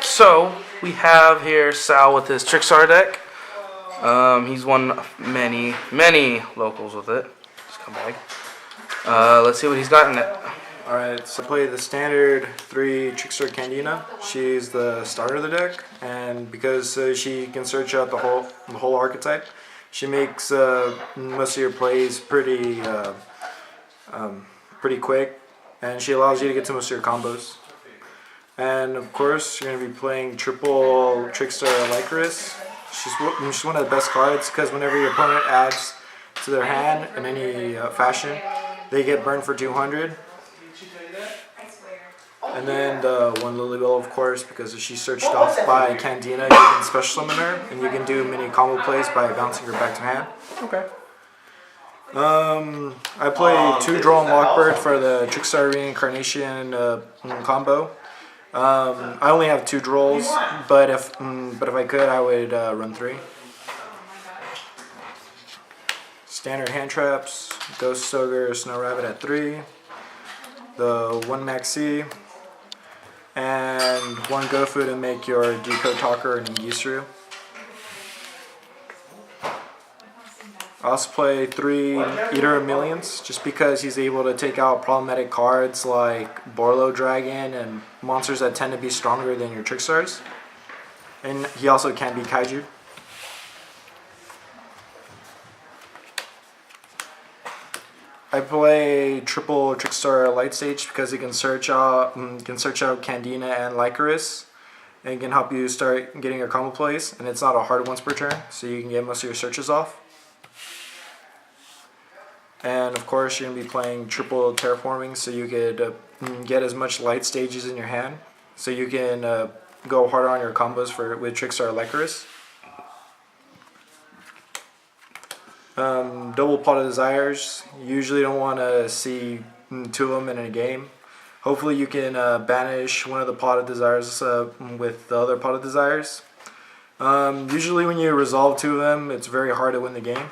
So we have here Sal with his Trickstar deck. He's won many locals with it. Just come back. Let's see what he's got in it. Alright, so I play the standard 3 Trickstar Candina. She's the starter of the deck, and because she can search out the whole archetype, she makes most of your plays pretty quick, and she allows you to get to most of your combos. And of course, you're going to be playing triple Trickstar Lycoris. She's one of the best cards because whenever your opponent adds to their hand in any fashion, they get burned for 200. And then the one Lilybell, of course, because if she's searched off by Candina, you can special summon her, and you can do mini combo plays by bouncing her back to hand. Okay. I play 2 Draw and Lockbird for the Trickstar Reincarnation combo. I only have 2 draws, but if I could, I would run 3. Standard hand traps, Ghost Ogre, Snow Rabbit at 3, the 1 Maxi, and 1 Gofu to make your Decode Talker and Ngisru. I also play 3 Eater of Millions, just because he's able to take out problematic cards like Borlo Dragon and monsters that tend to be stronger than your Trickstars. And he also can be Kaiju. I play triple Trickstar Light Stage because it can search out Candina and Lycoris, and it can help you start getting your combo plays, and it's not a hard once per turn, so you can get most of your searches off. And of course, you're going to be playing triple Terraforming, so you could get as much light stages in your hand, so you can go harder on your combos with Trickstar Lycoris. Double Pot of Desires. You usually don't want to see 2 of them in a game. Hopefully you can banish one of the Pot of Desires with the other Pot of Desires. Usually when you resolve 2 of them, it's very hard to win the game.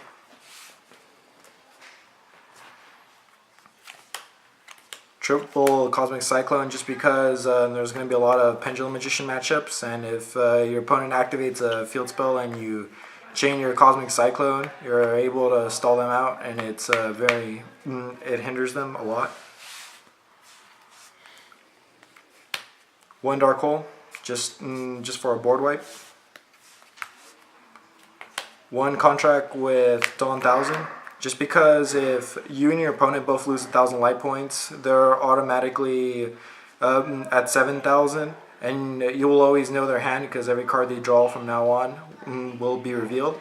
Triple Cosmic Cyclone, just because there's going to be a lot of Pendulum Magician matchups, and if your opponent activates a field spell and you chain your Cosmic Cyclone, you're able to stall them out, and it's it hinders them a lot. 1 Dark Hole, just for a board wipe. 1 Contract with Dawn 1000, just because if you and your opponent both lose 1,000 light points, they're automatically at 7,000. And you will always know their hand because every card they draw from now on will be revealed.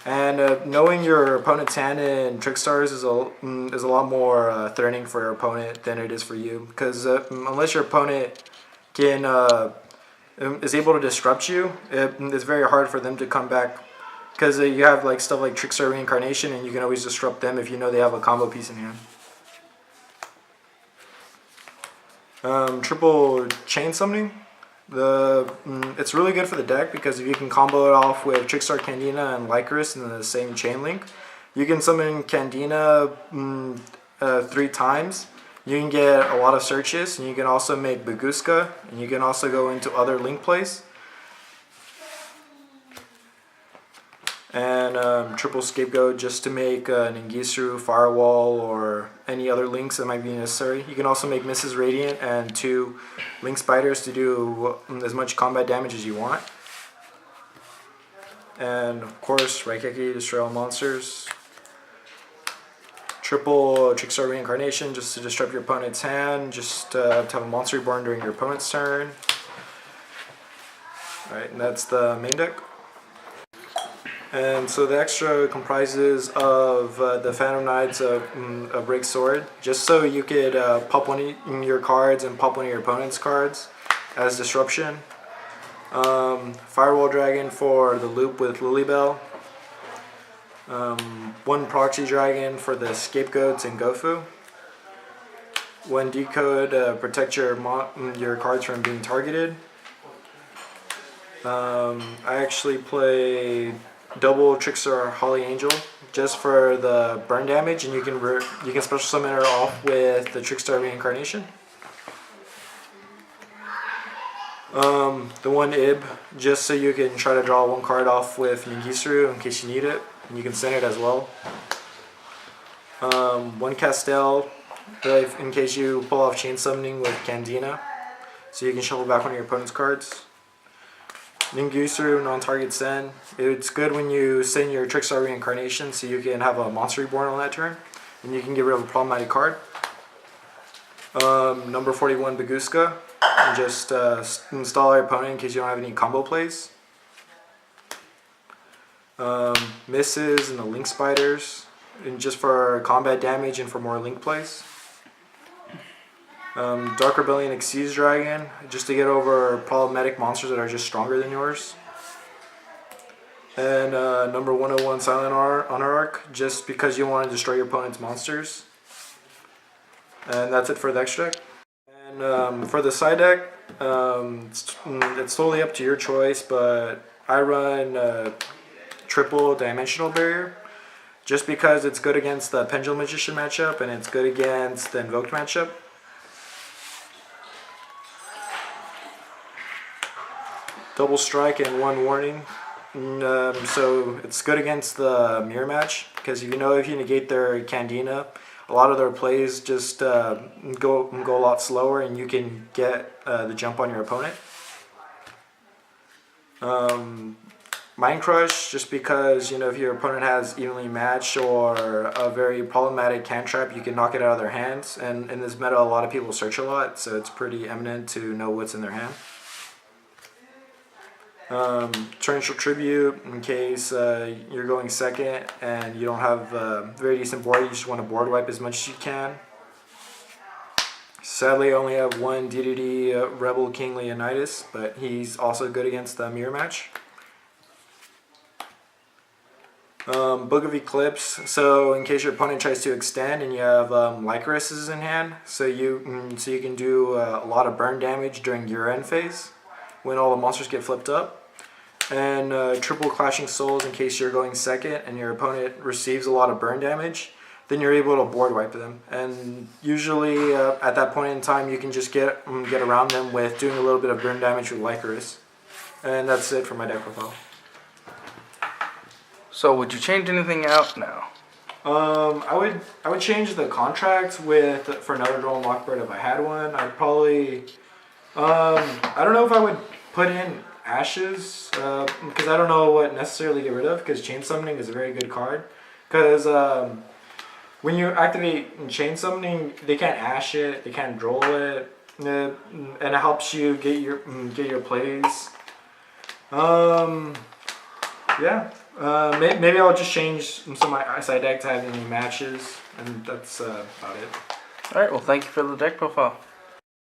And knowing your opponent's hand in Trickstars is a lot more threatening for your opponent than it is for you. Because unless your opponent is able to disrupt you, it's very hard for them to come back. Because you have stuff like Trickstar Reincarnation, and you can always disrupt them if you know they have a combo piece in hand. Triple Chain Summoning. It's really good for the deck because if you can combo it off with Trickstar Candina and Lycoris in the same chain link, you can summon Candina 3 times. You can get a lot of searches, and you can also make Baguska, and you can also go into other link plays. And triple Scapegoat, just to make an Ngisru, Firewall, or any other links that might be necessary. You can also make Mrs. Radiant and 2 Link Spiders to do as much combat damage as you want. And of course, Raikeki, destroy all monsters. Triple Trickstar Reincarnation, just to disrupt your opponent's hand, just to have a monster reborn during your opponent's turn. Alright, and that's the main deck. And so the extra comprises of the Phantom Knights of Break Sword, just so you could pop one of your cards and pop one of your opponent's cards as disruption. Firewall Dragon for the loop with Lilybell. 1 Proxy Dragon for the Scapegoats and Gofu. 1 Decode, protect your cards from being targeted. I actually play double Trickstar Holly Angel just for the burn damage, and you can special summon her off with the Trickstar Reincarnation. The one Ib, just so you can try to draw one card off with Ningisru in case you need it, and you can send it as well. One Castel, in case you pull off Chain Summoning with Candina, so you can shuffle back one of your opponent's cards. Ningisru, non-target send. It's good when you send your Trickstar Reincarnation, so you can have a Monster Reborn on that turn, and you can get rid of a problematic card. Number 41, Baguska. Just install your opponent in case you don't have any combo plays. Misses and the Link Spiders, and just for combat damage and for more Link plays. Dark Rebellion Exceeds Dragon, just to get over problematic monsters that are just stronger than yours. And number 101, Silent Honor Arc, just because you want to destroy your opponent's monsters. And that's it for the extra deck. And for the side deck, it's totally up to your choice, but I run triple Dimensional Barrier, just because it's good against the Pendulum Magician matchup, and it's good against the Invoked matchup. Double Strike and one Warning. So it's good against the Mirror match, because if you negate their Candina, a lot of their plays just go a lot slower, and you can get the jump on your opponent. Mind Crush, just because if your opponent has evenly matched or a very problematic hand trap, you can knock it out of their hands. And in this meta, a lot of people search a lot, so it's pretty eminent to know what's in their hand. Torrential Tribute, in case you're going second and you don't have a very decent board, you just want to board wipe as much as you can. Sadly, I only have one DDD Rebel King Leonidas, but he's also good against the Mirror match. Book of Eclipse, so in case your opponent tries to extend and you have Lycorises in hand, so you can do a lot of burn damage during your end phase when all the monsters get flipped up. And triple Clashing Souls, in case you're going second and your opponent receives a lot of burn damage, then you're able to board wipe them. And usually at that point in time, you can just get around them with doing a little bit of burn damage with Lycoris. And that's it for my deck profile. So would you change anything out now? I would change the contract for another Droll and Lockbird if I had one. I'd probably I don't know if I would put in Ashes, because I don't know what necessarily get rid of, because Chain Summoning is a very good card. Because when you activate Chain Summoning, they can't Ash it, they can't Droll it, and it helps you get your plays. Yeah, maybe I'll just change some of my side deck to have any matches, and that's about it. Alright, well thank you for the deck profile.